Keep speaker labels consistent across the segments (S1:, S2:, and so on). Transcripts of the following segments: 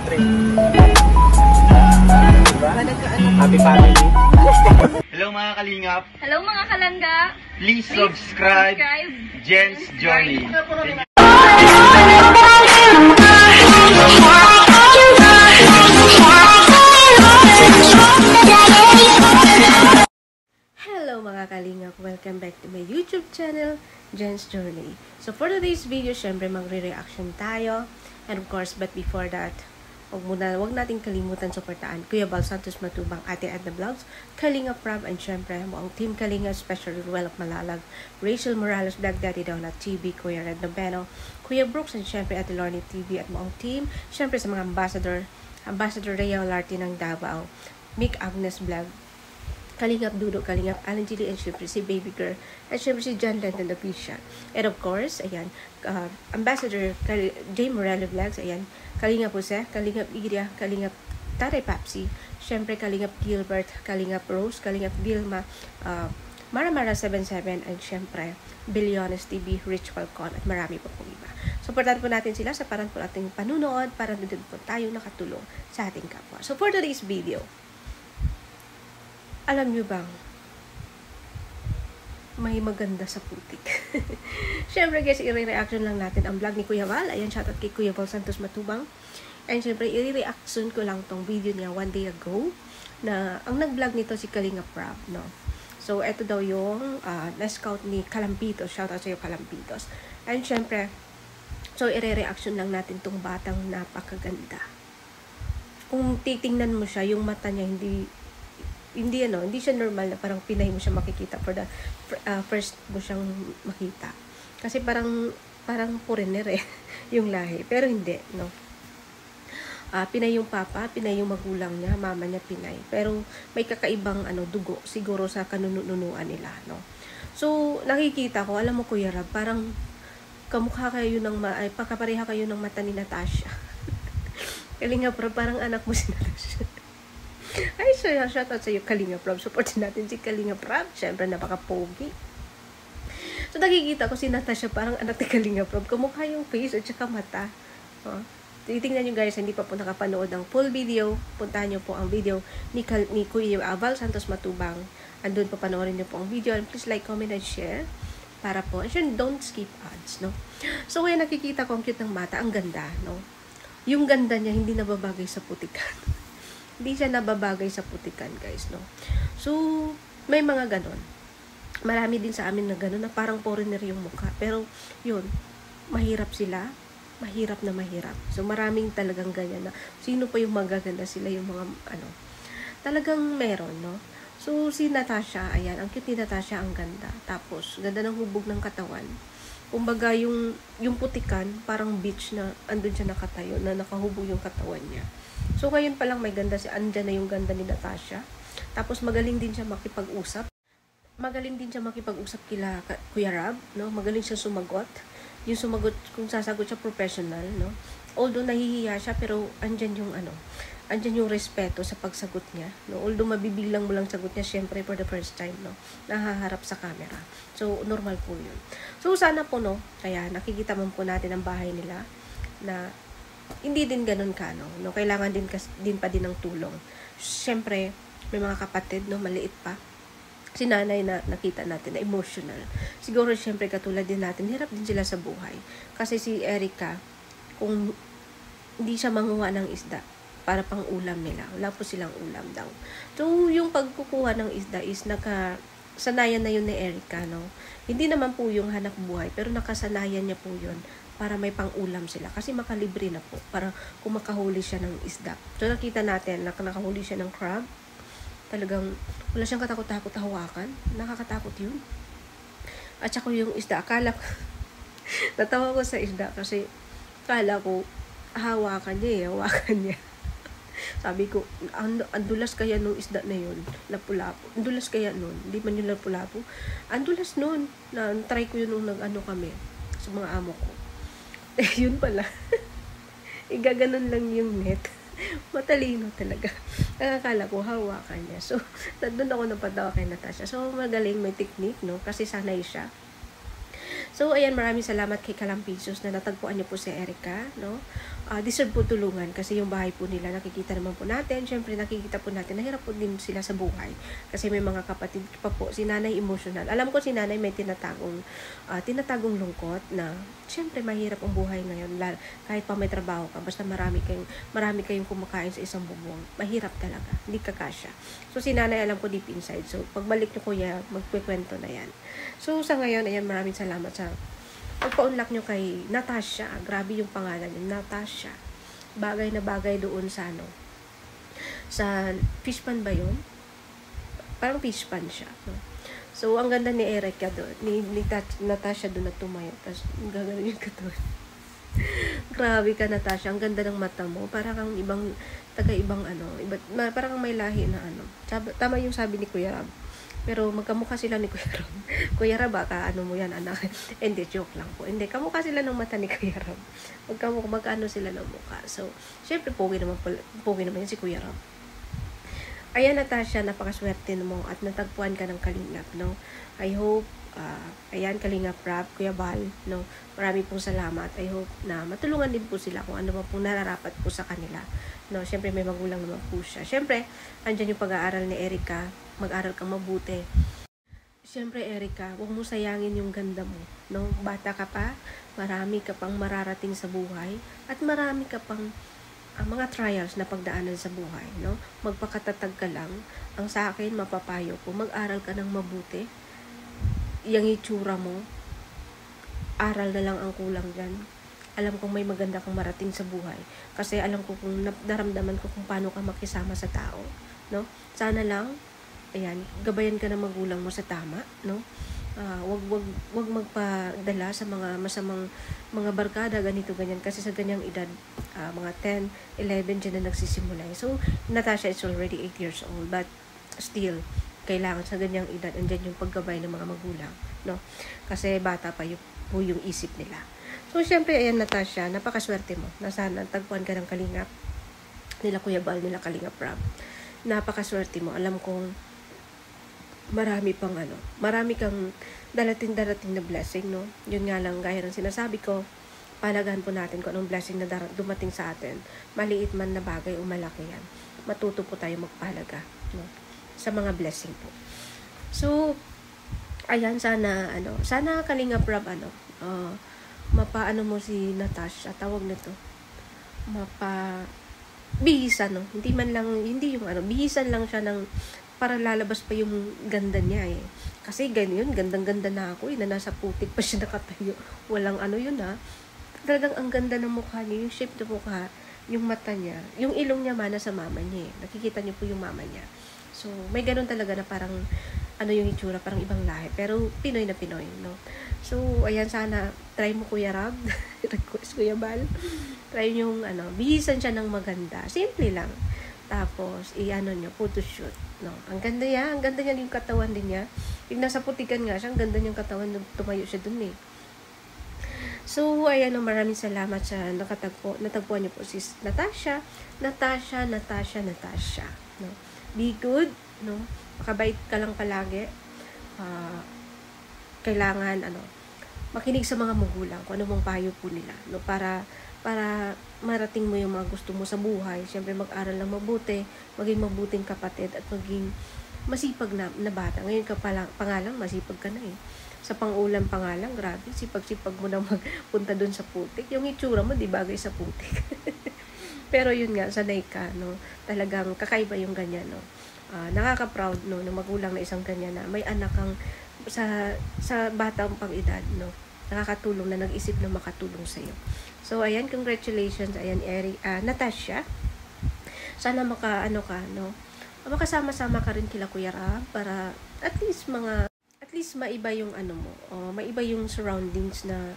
S1: 3. Diba? Happy family. Hello mga kalingap.
S2: Hello mga kalangga.
S1: Please subscribe Jen's Journey.
S3: Hello mga kalingap, welcome back to my YouTube channel, Jen's Journey. So for today's video, syempre magre-reaction tayo. And of course, but before that, wag nating kalimutan suportaan Kuya Bal Santos Matubang, Ate Edna Vlogs, Kalingap Prab, and syempre ang Team Kalinga, especially Ruel Malalag, Rachel Morales, Black Daddy Donut TV, Kuya Red Nobeno, Kuya Brooks, and syempre Ate Lorny TV at mga team. Syempre sa mga Ambassador Rhea Olarte ng Davao, Mick Agnes Vlog, Kalingap Dudo, Kalingap Alan Gili, and syempre si Baby Girl, at syempre si John Lenton Official. And of course, ayan, Ambassador J. Morello Vlogs, ayan, Kalingap Jose, Kalingap Iria, Kalingap Tatay Papsi, syempre Kalingap Gilbert, Kalingap Rose, Kalingap Vilma, Mara 77, and syempre Billiones TV, Rich Falcon, at marami pa pong iba. Supportan po natin sila sa parang po ating panunood para din po tayo nakatulong sa ating kapwa. So for today's video, alam nyo bang may maganda sa putik? Syempre guys, i-reaction lang natin ang vlog ni Kuya Val. Ayan, shoutout kay Kuya Val Santos Matubang. And syempre, i-reaction ko lang tong video niya one day ago na ang nag-vlog nito si Kalinga Prab, no? So, eto daw yung na-scout ni Kalampitos. Shoutout sa iyo, Kalampitos. And syempre, so i-reaction lang natin tong batang napakaganda. Kung titingnan mo siya, yung mata niya hindi siya normal na parang Pinay mo siya makikita for the first mo siyang makita. Kasi parang foreigner yung lahi. Pero hindi, no? Pinay yung papa, Pinay yung magulang niya, mama niya Pinay. Pero may kakaibang dugo siguro sa kanununuan nila, no? So, nakikita ko, alam mo Kuya Rab, parang kamukha kayo pagkapareha kayo ng mata ni Natasha. Kalinga Prab, parang anak mo si Natasha. Ay, so shoutout sa iyo, Kalinga Prab. Supportin natin si Kalinga Prab. Siyempre, napaka-pogi. So, nakikita ko si Natasha, parang anak ni Kalinga Prab. Kamukha yung face at saka mata. Titingnan nyo guys, hindi pa po nakapanood ng full video. Puntahan nyo po ang video ni Kuya Val Santos Matubang. Andun po panoorin nyo po ang video. And please like, comment, and share. Para po. And sure, don't skip ads, no? So, ngayon nakikita ko ang cute ng mata. Ang ganda, no? Yung ganda niya, hindi nababagay sa putikan. Hindi siya nababagay sa putikan, guys, no? So, may mga ganon. Marami din sa amin na ganon na parang foreigner yung mukha. Pero, yun, mahirap sila. Mahirap na mahirap. So, maraming talagang ganyan na sino pa yung magaganda sila yung mga, talagang meron, no? So, si Natasha, ayan, ang cute ni Natasha, ang ganda. Tapos, ganda ng hubog ng katawan. Kumbaga, yung putikan, parang beach na andun siya nakatayo, na nakahubog yung katawan niya. So, ngayon pa lang may ganda andyan na yung ganda ni Natasha. Tapos, magaling din siya makipag-usap. Magaling din siya makipag-usap kila Kuya Rab, no? Magaling siya sumagot. Yung sumagot, kung sasagot siya professional, no? Although nahihiya siya, pero andyan yung respeto sa pagsagot niya, no? Although mabibilang mo lang sagot niya, syempre for the first time, no? Nahaharap sa camera. So, normal po yun. So, sana po, no? Kaya nakikita man po natin ang bahay nila na hindi din ganun ka, no? Kailangan din pa ng tulong. Syempre, may mga kapatid, no? Maliit pa. Si nanay na nakita natin na emotional. Siguro, syempre, katulad din natin, hirap din sila sa buhay. Kasi si Erica, kung hindi siya manguha ng isda, para pang ulam nila. Wala po silang ulam daw. So, yung pagkukuha ng isda is nakasanayan na yun ni Erica, no? Hindi naman po yung hanap buhay, pero nakasanayan niya po yun para may pang-ulam sila. Kasi makalibre na po. Para kung makahuli siya ng isda. So, nakita natin na nakahuli siya ng crab. Talagang wala siyang katakot-takot hawakan. Nakakatakot yun. At saka yung isda. Natawa ko sa isda kasi akala ko hawakan niya. Sabi ko, andulas kaya nung isda na yun, lapu-lapu. Andulas kaya nun, hindi man yung lapu-lapu. Andulas nun, try ko yun nung kami sa mga amo ko. Yun pala. Igaganon lang yung net. Matalino talaga. Nakakala ko, hawakan niya. So, doon ako napatawa kay Natasha. So, magaling, may technique, no? Kasi sanay siya. So, ayan, maraming salamat kay Kalampisos na natagpuan niyo po si Erica, no? Deserve po tulungan kasi yung bahay po nila, nakikita naman po natin. Siyempre, nakikita po natin, nahirap po din sila sa buhay. Kasi may mga kapatid pa po, si nanay emotional. Alam ko si nanay may tinatagong lungkot na, siyempre, mahirap ang buhay ngayon. Kahit pa may trabaho ka, basta marami kayong kumakain sa isang bubong. Mahirap talaga, hindi kakasya. So, si nanay alam ko deep inside. So, pagbalik niyo kuya, magkikwento na yan. So, sa ngayon, ayan, maraming salamat sa pagpa-unlock nyo kay Natasha. Grabe yung pangalan niya, Natasha. Bagay na bagay doon sa sa fish pan ba yun? Parang fish pan siya. No? So, ang ganda ni Erica doon. Ni Natasha doon na tumayo. Tapos, gagawin yung katawan. Grabe ka, Natasha. Ang ganda ng mata mo. Parang kang taga-ibang parang kang may lahi na Tama yung sabi ni Kuya Rab. Pero magkamukha sila ni Kuya Rab. Kuya Rab, baka mo yan, anak. Hindi, joke lang po. Hindi, kamukha sila ng mata ni Kuya Rab. Magkano sila ng mukha. So, syempre, pogi naman yun si Kuya Rab. Ayan, Natasha, napakaswerte mo at natagpuan ka ng Kalingap, no? I hope, ayan, Kalingap Rab, Kuya Bal, no? Marami pong salamat. I hope na matulungan din po sila kung ano pa pong nararapat po sa kanila. No, syempre may magulang naman po siya. Syempre, andyan yung pag-aaral ni Erica. Mag-aral kang mabuti. Syempre, Erica, huwag mo sayangin yung ganda mo. No? Bata ka pa, marami ka pang mararating sa buhay, at marami ka pang mga trials na pagdaanan sa buhay. No? Magpakatatag ka lang. Ang sa akin, mapapayo ko, mag-aral ka ng mabuti. Yung itsura mo, aral na lang ang kulang dyan. Alam kong may maganda kang marating sa buhay. Kasi alam ko kung naramdaman ko kung paano ka makisama sa tao. No? Sana lang, ayan, gabayan ka ng magulang mo sa tama, no? Wag magpadala sa mga masamang mga barkada, ganito, ganyan. Kasi sa ganyang edad, mga 10, 11, dyan na nagsisimula. So, Natasha is already 8 years old. But, still, kailangan sa ganyang edad, andyan yung paggabay ng mga magulang, no? Kasi bata pa po yung isip nila. So, syempre, ayan, Natasha, napakaswerte mo. Nasaan, tagpuan ka ng Kalingap, nila Kuya Bal, nila Kalingap Rab. Napakaswerte mo. Alam kong marami kang darating na blessing, no? Yun nga lang, gaya ng sinasabi ko, palagahan po natin kung anong blessing na dumating sa atin. Maliit man na bagay o malaki yan. Matuto po tayo magpahalaga, no? Sa mga blessing po. So, ayan, sana Kalingap Rab, mapaano mo si Natasha, tawag nito, bihisan, no? Hindi yung bihisan lang siya ng, para lalabas pa yung ganda niya eh. Kasi ganyan, gandang-ganda na ako eh, na nasa putik pa siya nakatayo. Walang yun Talagang ang ganda ng mukha niya, yung shape ng mukha, yung mata niya, yung ilong niya mana sa mama niya eh. Nakikita niyo po yung mama niya. So, may ganun talaga na parang, yung itsura, parang ibang lahi. Pero, Pinoy na Pinoy, no? So, ayan, sana, try mo Kuya Rab, request Kuya Bal, try yung, bihisan siya ng maganda. Simple lang. Tapos, nyo, photoshoot, no? Ang ganda niya yung katawan din niya. Yung nasa putikan nga siya, ang ganda niyang katawan nung tumayo siya dun eh. So, ayan, maraming salamat sa natagpuan niyo po si Natasha, no? Be good, no? Makabait ka lang palagi. Kailangan, makinig sa mga magulang, kung ano mong payo po nila, no? Para marating mo yung mga gusto mo sa buhay. Siyempre, mag-aral ng mabuti, maging mabuting kapatid, at maging masipag na bata. Ngayon ka pangalang, masipag ka na eh. Sa pangulam pangalang, grabe, sipag-sipag mo na magpunta dun sa putik. Yung itsura mo, di bagay sa putik. Pero yun nga, sanay ka, no? Talagang kakaiba yung ganyan, no? Nakaka-proud, no, na magulang na isang ganyan na may anak kang sa batang pang-edad, no? Nakakatulong na nag-isip na makatulong sa'yo. So, ayan, congratulations, ayan, Natasha. Sana makasama-sama ka rin kila Kuya Rab para at least maiba yung maiba yung surroundings na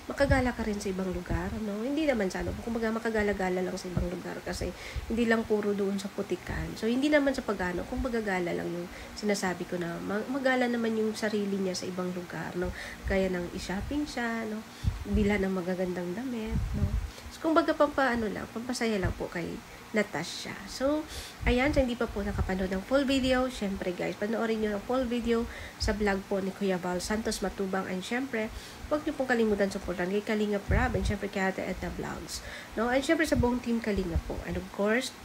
S3: makagala ka rin sa ibang lugar, no? Hindi naman kumbaga makagala-gala lang sa ibang lugar kasi hindi lang puro doon sa putikan. So, hindi naman sa kumbaga gala lang yung sinasabi ko na magala naman yung sarili niya sa ibang lugar, no? Kaya ng i-shopping siya, no? Bila ng magagandang damit, no? So, kumbaga pampasaya lang po kay Natasha. So, ayan, sa hindi pa po nakapanood ng full video, syempre guys, panoorin nyo ng full video sa vlog po ni Kuya Val Santos Matubang. And syempre, huwag nyo pong kalimutan supportan kay Kalinga Prab and syempre kay Ate Edna Vlogs. No? And syempre sa buong team Kalinga po. And of course,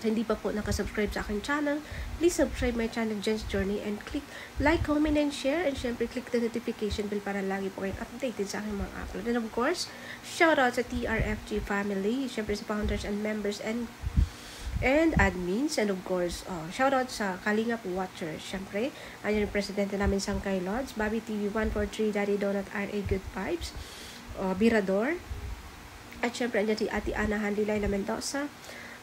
S3: sa hindi pa po nakasubscribe sa aking channel, please subscribe my channel, Jen's Journey, and click like, comment, and share. And syempre, click the notification bell para lagi po kayong updated sa aking mga upload. And of course, shout out sa TRFG family, syempre sa founders and members and admins. And of course, shout out sa Kalingap Watchers. Syempre, ayan yung presidente namin Sangkay Lodge, Bobby TV 143, Daddy Donut, RA Good Vibes, Birador. At syempre, andyan si Ate Ana Handilay Mendoza,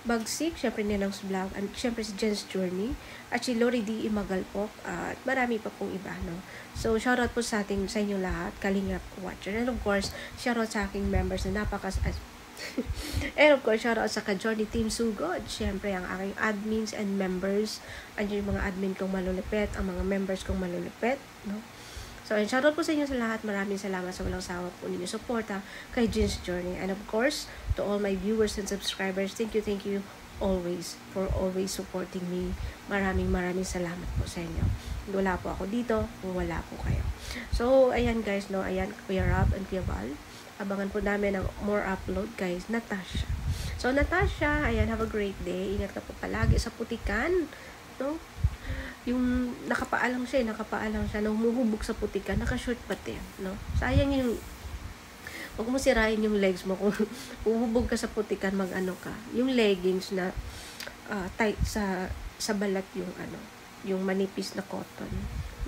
S3: Bagsik, syempre Nenong's Vlog, at syempre si Jen's Journey, at si Lori D. Imagalpok, at marami pa pong iba, no? So, shoutout po sa inyo lahat, Kalingap Watcher. And of course, shoutout sa aking members na and of course, shoutout sa Ka-Journey Team Sugod. Syempre, ang aking admins and members, andyan yung mga admin kong malulupet, ang mga members kong malulupet, no? So, shoutout po sa inyo sa lahat. Maraming salamat sa walang sawa po ninyo suporta kay Jen's Journey. And of course, to all my viewers and subscribers, thank you always for always supporting me. Maraming salamat po sa inyo. Wala po ako dito kung wala po kayo. So, ayan guys, no? Ayan, Kuya Rob and Kuya Val. Abangan po namin ang more upload, guys. Natasha. So, Natasha, ayan, have a great day. Ingat ka po palagi sa putikan, no? Yung nakapaalang siya nung humuhubog sa putikan, naka-short pati, no? Sayang yung, huwag mo sirain yung legs mo kung humuhubog ka sa putikan, mag-ano ka. Yung leggings na tight sa balat yung manipis na cotton.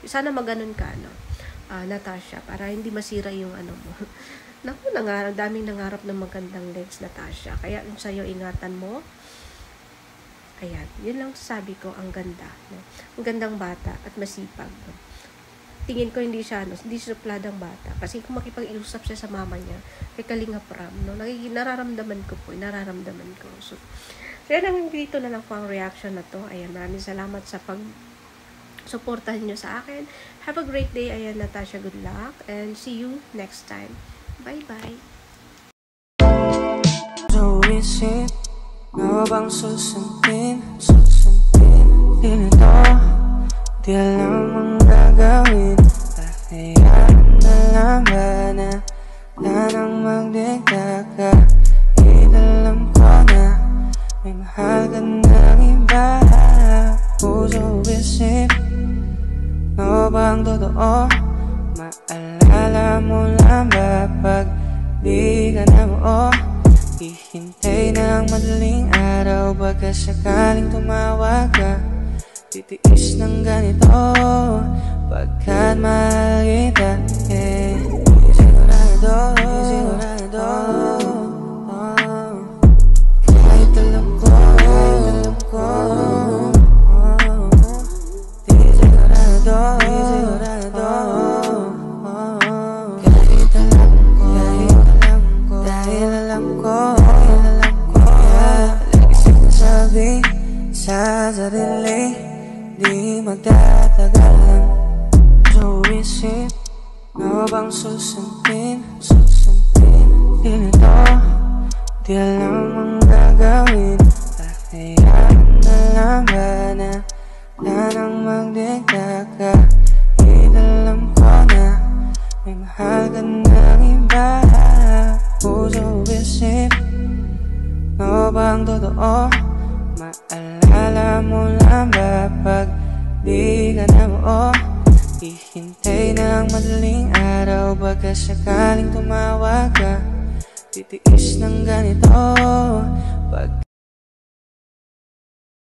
S3: Sana maganon ka, no? Natasha, para hindi masira yung mo. Naku, daming nangarap ng magandang legs, Natasha. Kaya yung sa'yo, ingatan mo. Ayan, yun lang sabi ko, ang ganda, no? Ang gandang bata at masipag, no? Tingin ko hindi siya supladang bata. Kasi kung makipag-iusap siya sa mama niya, kay Kalinga Prab, no? Nararamdaman ko. So yan, dito na lang po ang reaction na to. Ayan, maraming salamat sa pag-suportahan nyo sa akin. Have a great day. Ayan, Natasha, good luck. And see you next time. Bye-bye.
S2: So is it ano bang susundin? Di nito, di alam ang gagawin. Pakayaan na lang ba na nang magdikta ka? Inalam ko na may mahal ka ng iba. Puso isip, ano bang totoo? Maalala mo lang ba pag di ka na buo? Hihintay ng madaling araw, baka sakaling tumawag ka. Titiis ng ganito, pagkat mahal kita. Sigurado, kahit alam ko, di sigurado, dahil alam ko, lagi sinasabi sa sarili, di magtatagal lang. So isip, ano bang susundin? Di nito, di alam ang gagawin. Pakayaan na lang ba na nang magdikta ka? Inalam ko na may mahal ka ng iba. Puso isip, ano bang totoo? Maalala mo lang ba pag di ka na buo? Hihintay ng madaling araw, baka sakaling tumawag ka. Titiis ng ganito,